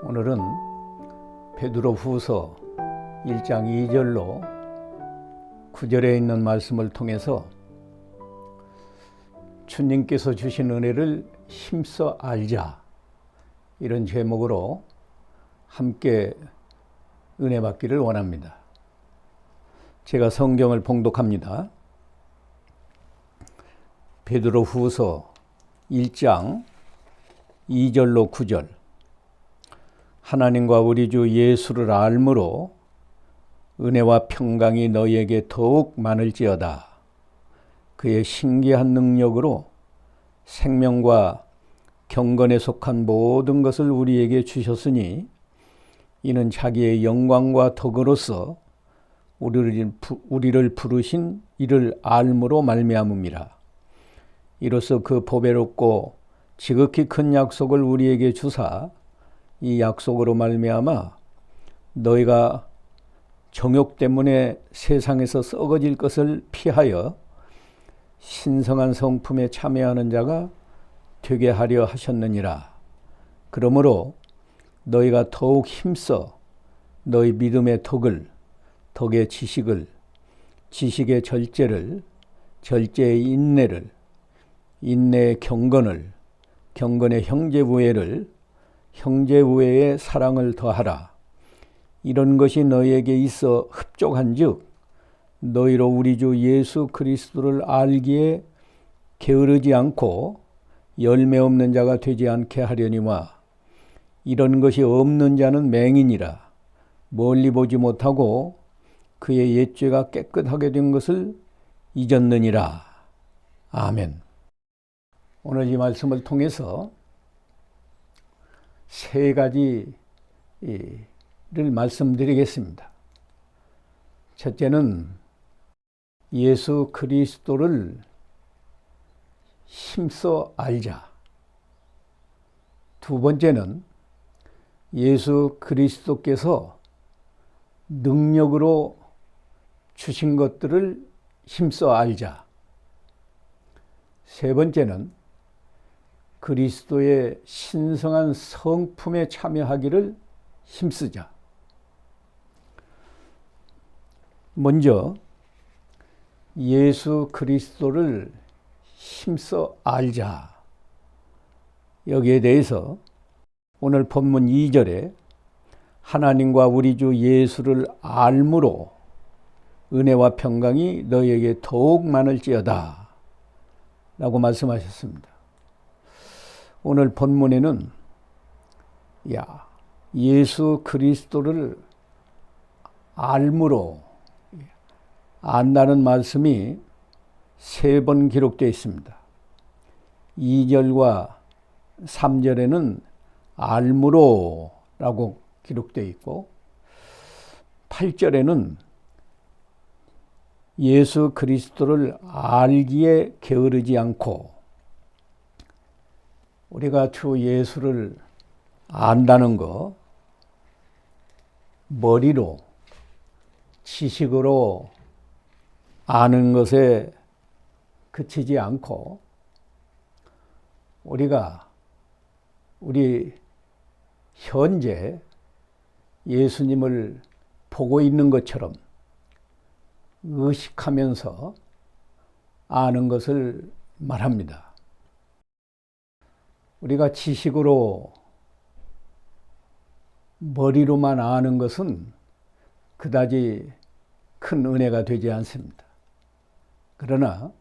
오늘은 베드로후서 1장 2절로 9절에 있는 말씀을 통해서 주님께서 주신 은혜를 힘써 알자, 이런 제목으로 함께 은혜 받기를 원합니다. 제가 성경을 봉독합니다. 베드로후서 1장 2절로 9절. 하나님과 우리 주 예수를 알므로 은혜와 평강이 너희에게 더욱 많을지어다. 그의 신기한 능력으로 생명과 경건에 속한 모든 것을 우리에게 주셨으니 이는 자기의 영광과 덕으로서 우리를 부르신 이를 알므로 말미암음이라. 이로써 그 보배롭고 지극히 큰 약속을 우리에게 주사 이 약속으로 말미암아 너희가 정욕 때문에 세상에서 썩어질 것을 피하여 신성한 성품에 참여하는 자가 되게 하려 하셨느니라. 그러므로 너희가 더욱 힘써 너희 믿음의 덕을, 덕의 지식을, 지식의 절제를, 절제의 인내를, 인내의 경건을, 경건의 형제우애를, 형제우애의 사랑을 더하라. 이런 것이 너희에게 있어 흡족한즉 너희로 우리 주 예수 그리스도를 알기에 게으르지 않고 열매 없는 자가 되지 않게 하려니와. 이런 것이 없는 자는 맹인이라 멀리 보지 못하고 그의 옛죄가 깨끗하게 된 것을 잊었느니라. 아멘. 오늘 이 말씀을 통해서 세 가지를 말씀드리겠습니다. 첫째는 예수 그리스도를 힘써 알자. 두 번째는 예수 그리스도께서 능력으로 주신 것들을 힘써 알자. 세 번째는 그리스도의 신성한 성품에 참여하기를 힘쓰자. 먼저 예수 그리스도를 힘써 알자. 여기에 대해서 오늘 본문 2절에 하나님과 우리 주 예수를 알므로 은혜와 평강이 너희에게 더욱 많을지어다 라고 말씀하셨습니다. 오늘 본문에는 예수 그리스도를 알므로, 안다는 말씀이 3번 기록되어 있습니다. 2절과 3절에는 알므로 라고 기록되어 있고 8절에는 예수 그리스도를 알기에 게으르지 않고. 우리가 주 예수를 안다는 거, 머리로, 지식으로 아는 것에 그치지 않고 우리가 우리 현재 예수님을 보고 있는 것처럼 의식하면서 아는 것을 말합니다. 우리가 지식으로, 머리로만 아는 것은 그다지 큰 은혜가 되지 않습니다. 그러나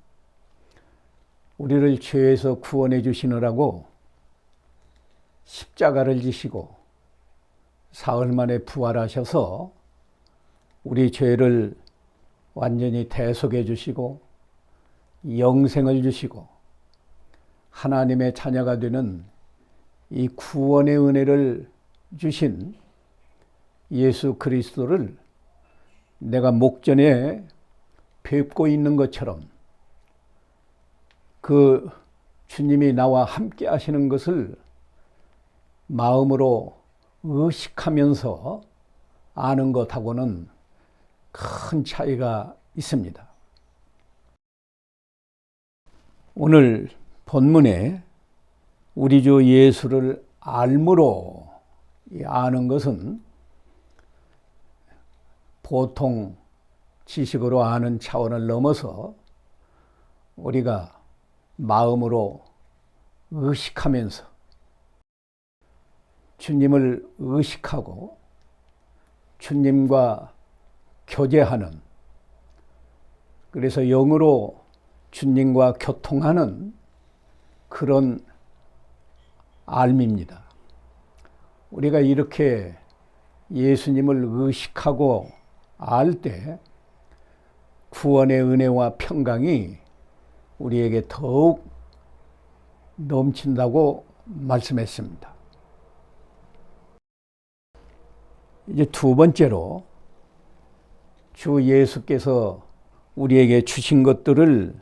우리를 죄에서 구원해 주시느라고 십자가를 지시고 사흘 만에 부활하셔서 우리 죄를 완전히 대속해 주시고 영생을 주시고 하나님의 자녀가 되는 이 구원의 은혜를 주신 예수 그리스도를 내가 목전에 뵙고 있는 것처럼 그 주님이 나와 함께 하시는 것을 마음으로 의식하면서 아는 것하고는 큰 차이가 있습니다. 오늘 본문에 우리 주 예수를 알므로 이 아는 것은 보통 지식으로 아는 차원을 넘어서 우리가 마음으로 의식하면서 주님을 의식하고 주님과 교제하는, 그래서 영으로 주님과 교통하는 그런 알미입니다. 우리가 이렇게 예수님을 의식하고 알 때 구원의 은혜와 평강이 우리에게 더욱 넘친다고 말씀했습니다. 이제 두 번째로 주 예수께서 우리에게 주신 것들을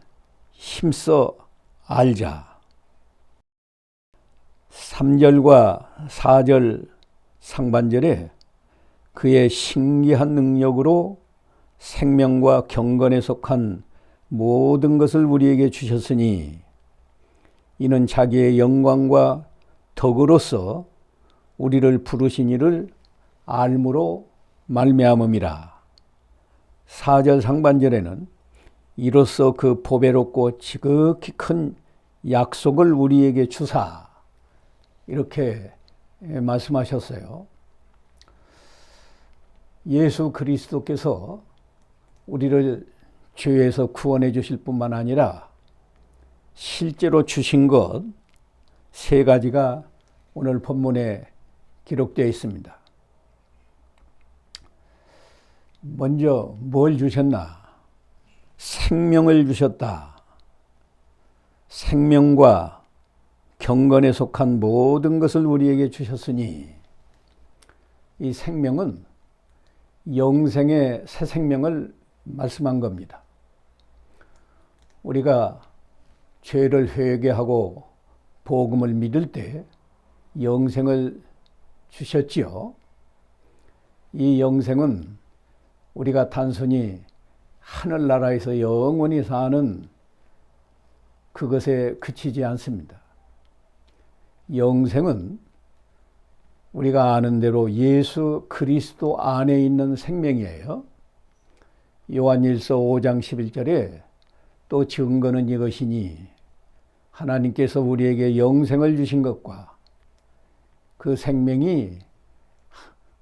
힘써 알자. 3절과 4절 상반절에 그의 신기한 능력으로 생명과 경건에 속한 모든 것을 우리에게 주셨으니 이는 자기의 영광과 덕으로서 우리를 부르신 이를 알므로 말미암음이라. 4절 상반절에는 이로써 그 보배롭고 지극히 큰 약속을 우리에게 주사, 이렇게 말씀하셨어요. 예수 그리스도께서 우리를 죄에서 구원해 주실 뿐만 아니라 실제로 주신 것 세 가지가 오늘 본문에 기록되어 있습니다. 먼저 뭘 주셨나? 생명을 주셨다. 생명과 경건에 속한 모든 것을 우리에게 주셨으니, 이 생명은 영생의 새 생명을 말씀한 겁니다. 우리가 죄를 회개하고 복음을 믿을 때 영생을 주셨지요. 이 영생은 우리가 단순히 하늘나라에서 영원히 사는 그것에 그치지 않습니다. 영생은 우리가 아는 대로 예수 그리스도 안에 있는 생명이에요. 요한일서 5장 11절에 또 증거는 이것이니 하나님께서 우리에게 영생을 주신 것과 그 생명이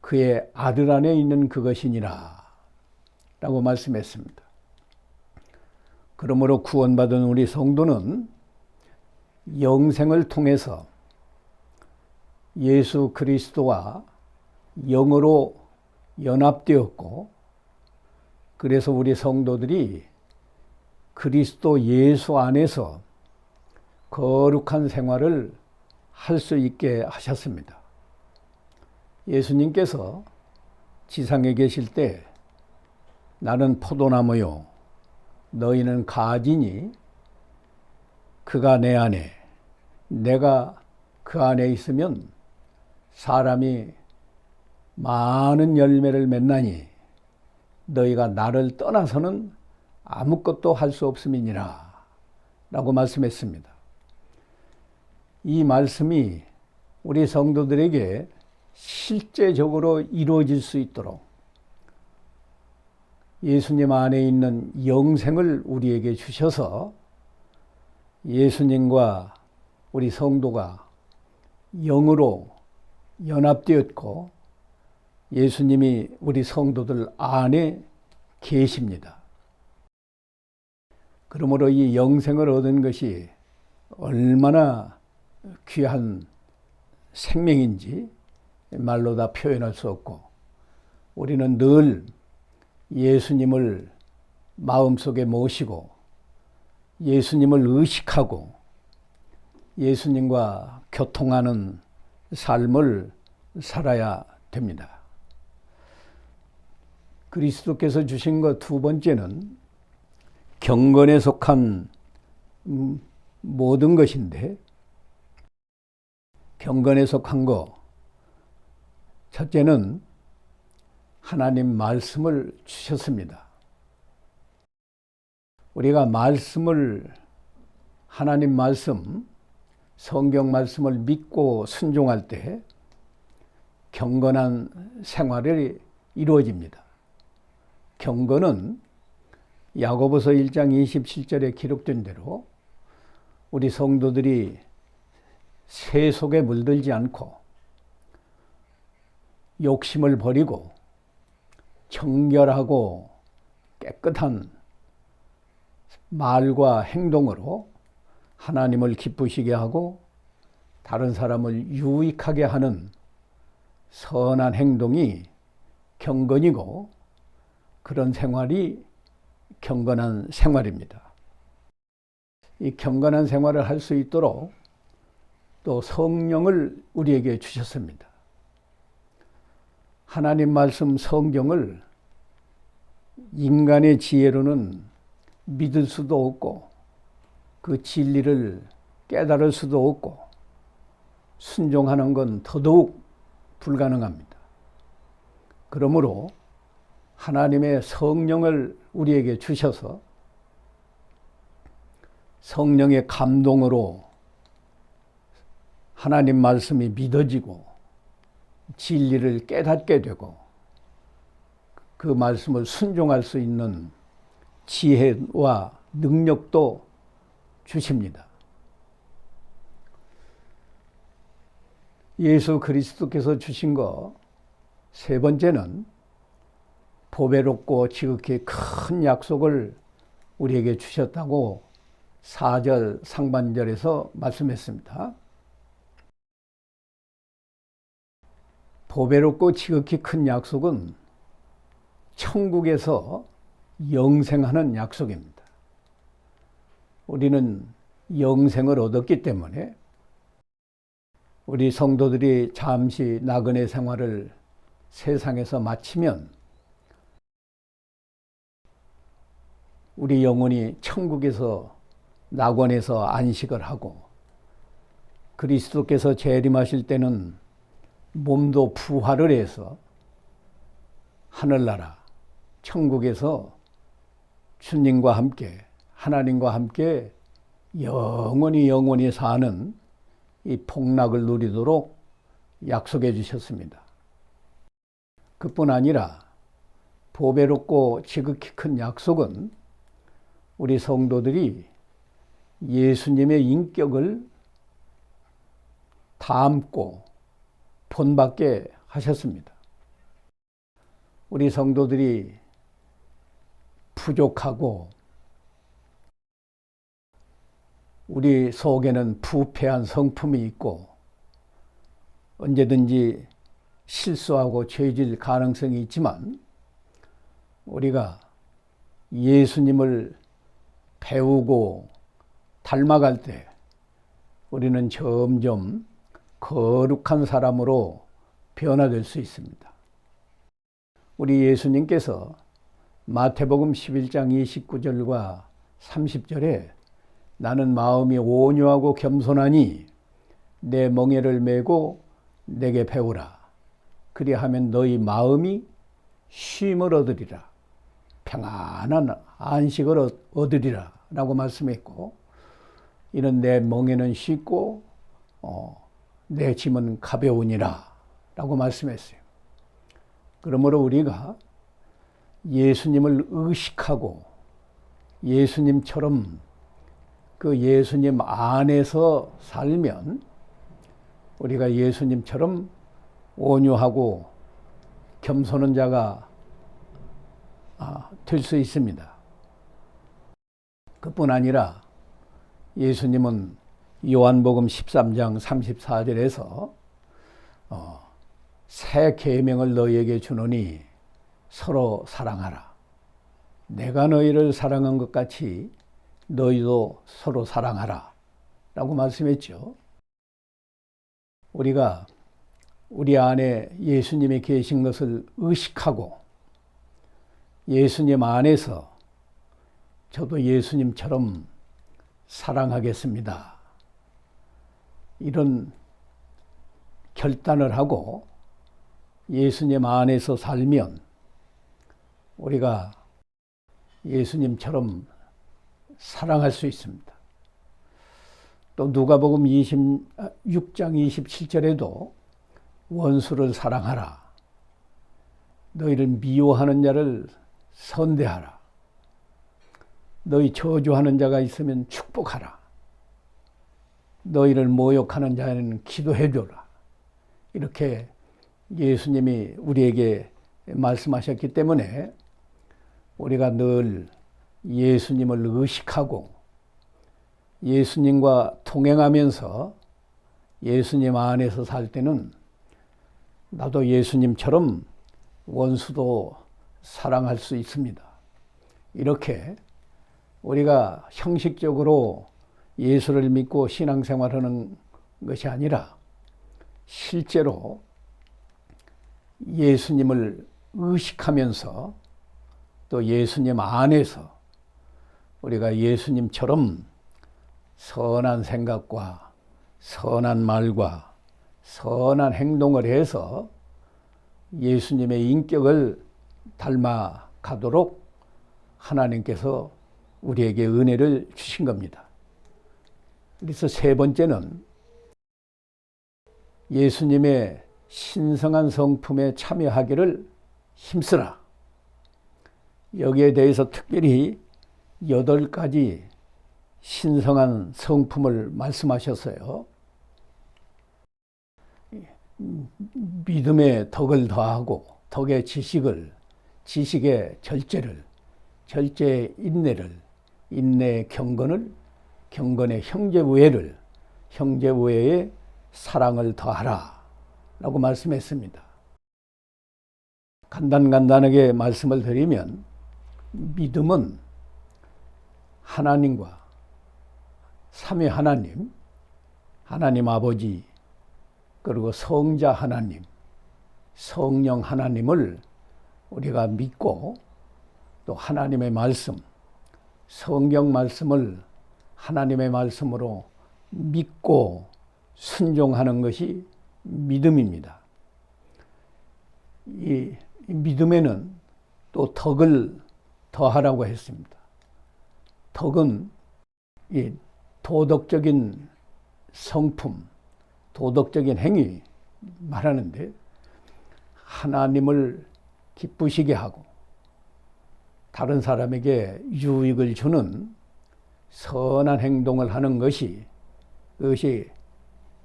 그의 아들 안에 있는 그것이니라 라고 말씀했습니다. 그러므로 구원받은 우리 성도는 영생을 통해서 예수 그리스도와 영으로 연합되었고, 그래서 우리 성도들이 그리스도 예수 안에서 거룩한 생활을 할 수 있게 하셨습니다. 예수님께서 지상에 계실 때 나는 포도나무요 너희는 가지니 그가 내 안에 내가 그 안에 있으면 사람이 많은 열매를 맺나니 너희가 나를 떠나서는 아무것도 할 수 없음이니라 라고 말씀했습니다. 이 말씀이 우리 성도들에게 실제적으로 이루어질 수 있도록 예수님 안에 있는 영생을 우리에게 주셔서 예수님과 우리 성도가 영으로 연합되었고 예수님이 우리 성도들 안에 계십니다. 그러므로 이 영생을 얻은 것이 얼마나 귀한 생명인지 말로 다 표현할 수 없고, 우리는 늘 예수님을 마음속에 모시고 예수님을 의식하고 예수님과 교통하는 삶을 살아야 됩니다. 그리스도께서 주신 것 두 번째는 경건에 속한 모든 것인데, 경건에 속한 것 첫째는 하나님 말씀을 주셨습니다. 우리가 하나님 말씀, 성경 말씀을 믿고 순종할 때 경건한 생활이 이루어집니다. 경건은 야고보서 1장 27절에 기록된 대로 우리 성도들이 세속에 물들지 않고 욕심을 버리고 정결하고 깨끗한 말과 행동으로 하나님을 기쁘시게 하고 다른 사람을 유익하게 하는 선한 행동이 경건이고, 그런 생활이 경건한 생활입니다. 이 경건한 생활을 할 수 있도록 또 성령을 우리에게 주셨습니다. 하나님 말씀 성경을 인간의 지혜로는 믿을 수도 없고 그 진리를 깨달을 수도 없고 순종하는 건 더더욱 불가능합니다. 그러므로 하나님의 성령을 우리에게 주셔서 성령의 감동으로 하나님 말씀이 믿어지고 진리를 깨닫게 되고 그 말씀을 순종할 수 있는 지혜와 능력도 주십니다. 예수 그리스도께서 주신 거 세 번째는 보배롭고 지극히 큰 약속을 우리에게 주셨다고 4절 상반절에서 말씀했습니다. 보배롭고 지극히 큰 약속은 천국에서 영생하는 약속입니다. 우리는 영생을 얻었기 때문에 우리 성도들이 잠시 나그네 생활을 세상에서 마치면 우리 영혼이 천국에서 낙원에서 안식을 하고 그리스도께서 재림하실 때는 몸도 부활을 해서 하늘나라 천국에서 주님과 함께 하나님과 함께 영원히 사는 이 복락을 누리도록 약속해 주셨습니다. 그뿐 아니라 보배롭고 지극히 큰 약속은 우리 성도들이 예수님의 인격을 담고 본받게 하셨습니다. 우리 성도들이 부족하고 우리 속에는 부패한 성품이 있고 언제든지 실수하고 죄질 가능성이 있지만 우리가 예수님을 배우고 닮아갈 때 우리는 점점 거룩한 사람으로 변화될 수 있습니다. 우리 예수님께서 마태복음 11장 29절과 30절에 나는 마음이 온유하고 겸손하니 내 멍에를 메고 내게 배우라. 그리하면 너희 마음이 쉼을 얻으리라. 평안한 안식을 얻으리라 라고 말씀했고, 이는 내 멍에는 쉽고 내 짐은 가벼우니라 라고 말씀했어요. 그러므로 우리가 예수님을 의식하고 예수님처럼 그 예수님 안에서 살면 우리가 예수님처럼 온유하고 겸손한 자가 될 수 있습니다. 그뿐 아니라 예수님은 요한복음 13장 34절에서 새 계명을 너희에게 주노니 서로 사랑하라. 내가 너희를 사랑한 것 같이 너희도 서로 사랑하라 라고 말씀했죠. 우리가 우리 안에 예수님이 계신 것을 의식하고 예수님 안에서 저도 예수님처럼 사랑하겠습니다. 이런 결단을 하고 예수님 안에서 살면 우리가 예수님처럼 사랑할 수 있습니다. 또 누가복음 26장 27절에도 원수를 사랑하라. 너희를 미워하는 자를 선대하라. 너희 저주하는 자가 있으면 축복하라. 너희를 모욕하는 자에는 기도해 줘라. 이렇게 예수님이 우리에게 말씀하셨기 때문에 우리가 늘 예수님을 의식하고 예수님과 동행하면서 예수님 안에서 살 때는 나도 예수님처럼 원수도 사랑할 수 있습니다. 이렇게 우리가 형식적으로 예수를 믿고 신앙생활하는 것이 아니라 실제로 예수님을 의식하면서 또 예수님 안에서 우리가 예수님처럼 선한 생각과 선한 말과 선한 행동을 해서 예수님의 인격을 닮아 가도록 하나님께서 우리에게 은혜를 주신 겁니다. 그래서 세 번째는 예수님의 신성한 성품에 참여하기를 힘쓰라. 여기에 대해서 특별히 8가지 신성한 성품을 말씀하셨어요. 믿음의 덕을 더하고 덕의 지식을, 지식의 절제를, 절제의 인내를, 인내의 경건을, 경건의 형제우애를, 형제우애의 사랑을 더하라 라고 말씀했습니다. 간단하게 말씀을 드리면 믿음은 하나님과 삼위 하나님, 하나님 아버지, 그리고 성자 하나님, 성령 하나님을 우리가 믿고 또 하나님의 말씀, 성경 말씀을 하나님의 말씀으로 믿고 순종하는 것이 믿음입니다. 이 믿음에는 또 덕을 더하라고 했습니다. 덕은 이 도덕적인 성품, 도덕적인 행위 말하는데 하나님을 기쁘시게 하고 다른 사람에게 유익을 주는 선한 행동을 하는 것이 그것이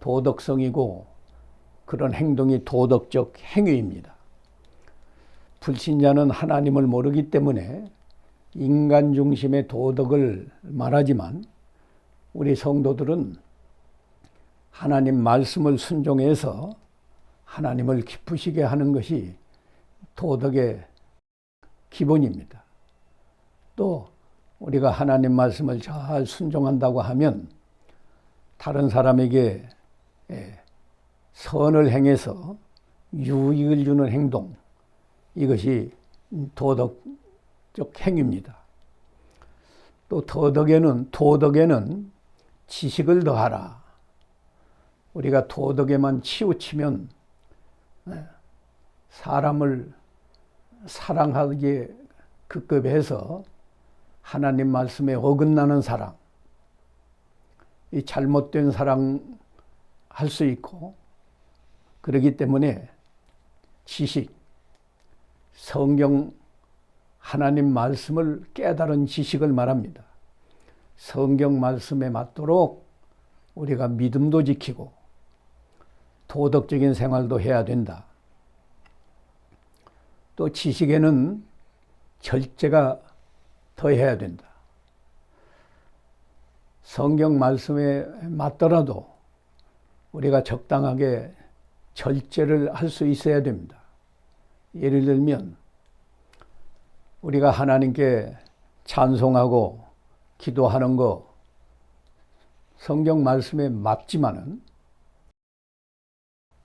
도덕성이고 그런 행동이 도덕적 행위입니다. 불신자는 하나님을 모르기 때문에 인간 중심의 도덕을 말하지만 우리 성도들은 하나님 말씀을 순종해서 하나님을 기쁘시게 하는 것이 도덕의 기본입니다. 또 우리가 하나님 말씀을 잘 순종한다고 하면 다른 사람에게 선을 행해서 유익을 주는 행동, 이것이 도덕적 행위입니다. 또 도덕에는 지식을 더하라. 우리가 도덕에만 치우치면 사람을 사랑하기에 급급해서 하나님 말씀에 어긋나는 사랑, 이 잘못된 사랑 할 수 있고, 그렇기 때문에 지식, 성경 하나님 말씀을 깨달은 지식을 말합니다. 성경 말씀에 맞도록 우리가 믿음도 지키고 도덕적인 생활도 해야 된다. 또 지식에는 절제가 더해야 된다. 성경 말씀에 맞더라도 우리가 적당하게 절제를 할 수 있어야 됩니다. 예를 들면 우리가 하나님께 찬송하고 기도하는 거 성경 말씀에 맞지만은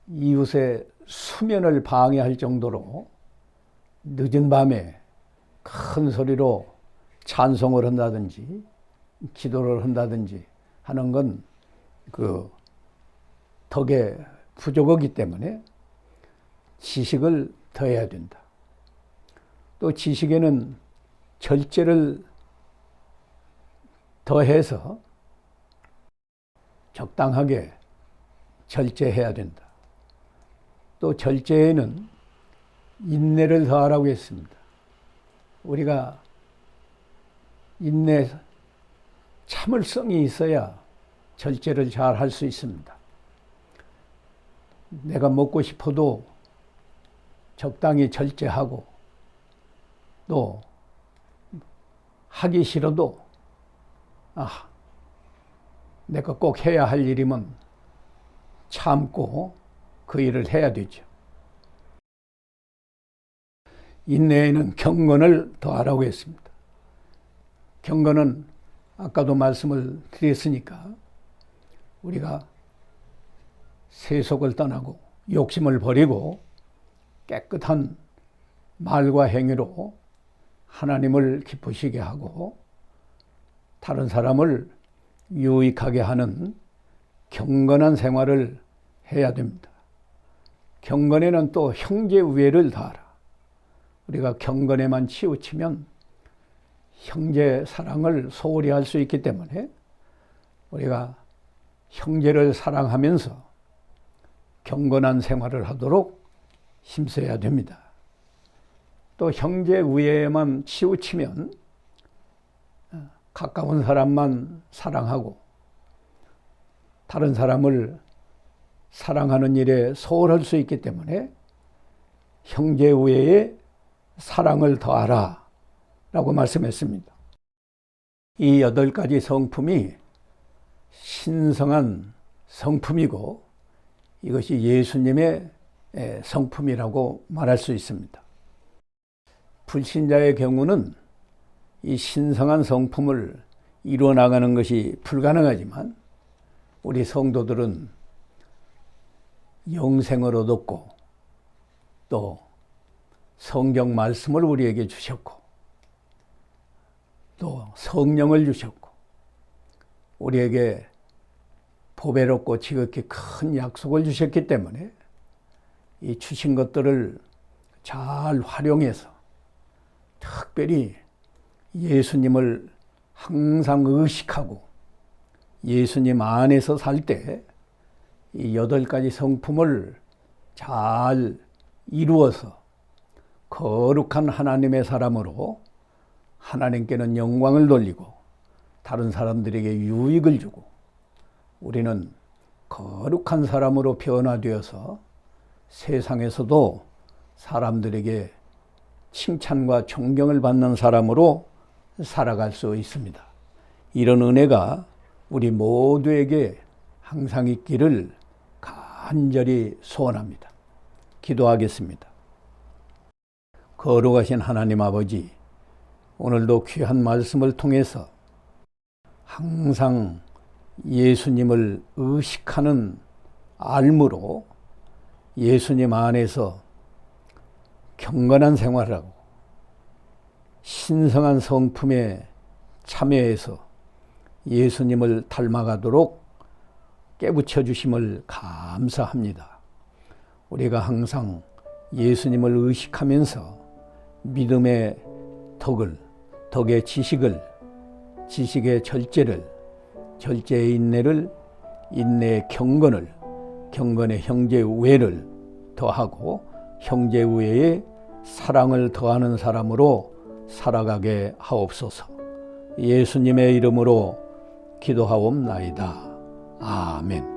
이웃의 수면을 방해할 정도로 늦은 밤에 큰 소리로 찬송을 한다든지 기도를 한다든지 하는 건 그 덕의 부족이기 때문에 지식을 더해야 된다. 또 지식에는 절제를 더해서 적당하게 절제해야 된다. 또 절제에는 인내를 더하라고 했습니다. 우리가 인내, 참을성이 있어야 절제를 잘 할 수 있습니다. 내가 먹고 싶어도 적당히 절제하고, 또 하기 싫어도 내가 꼭 해야 할 일이면 참고 그 일을 해야 되죠. 인내에는 경건을 더하라고 했습니다. 경건은 아까도 말씀을 드렸으니까 우리가 세속을 떠나고 욕심을 버리고 깨끗한 말과 행위로 하나님을 기쁘시게 하고 다른 사람을 유익하게 하는 경건한 생활을 해야 됩니다. 경건에는 또 형제 우애를 더하라. 우리가 경건에만 치우치면 형제 사랑을 소홀히 할 수 있기 때문에 우리가 형제를 사랑하면서 경건한 생활을 하도록 힘써야 됩니다. 또 형제 우애에만 치우치면 가까운 사람만 사랑하고 다른 사람을 사랑하는 일에 소홀할 수 있기 때문에 형제 우애에 사랑을 더하라 라고 말씀했습니다. 이 8가지 성품이 신성한 성품이고 이것이 예수님의 성품이라고 말할 수 있습니다. 불신자의 경우는 이 신성한 성품을 이루어 나가는 것이 불가능하지만 우리 성도들은 영생을 얻었고 또 성경 말씀을 우리에게 주셨고 또 성령을 주셨고 우리에게 보배롭고 지극히 큰 약속을 주셨기 때문에 이 주신 것들을 잘 활용해서 특별히 예수님을 항상 의식하고 예수님 안에서 살 때 이 8가지 성품을 잘 이루어서 거룩한 하나님의 사람으로 하나님께는 영광을 돌리고 다른 사람들에게 유익을 주고 우리는 거룩한 사람으로 변화되어서 세상에서도 사람들에게 칭찬과 존경을 받는 사람으로 살아갈 수 있습니다. 이런 은혜가 우리 모두에게 항상 있기를 간절히 소원합니다. 기도하겠습니다. 거룩하신 하나님 아버지, 오늘도 귀한 말씀을 통해서 항상 예수님을 의식하는 알므로 예수님 안에서 경건한 생활하고 신성한 성품에 참여해서 예수님을 닮아가도록 깨부쳐 주심을 감사합니다. 우리가 항상 예수님을 의식하면서 믿음의 덕을, 덕의 지식을, 지식의 절제를, 절제의 인내를, 인내의 경건을, 경건의 형제 우애를 더하고 형제 우애에 사랑을 더하는 사람으로 살아가게 하옵소서. 예수님의 이름으로 기도하옵나이다. 아멘.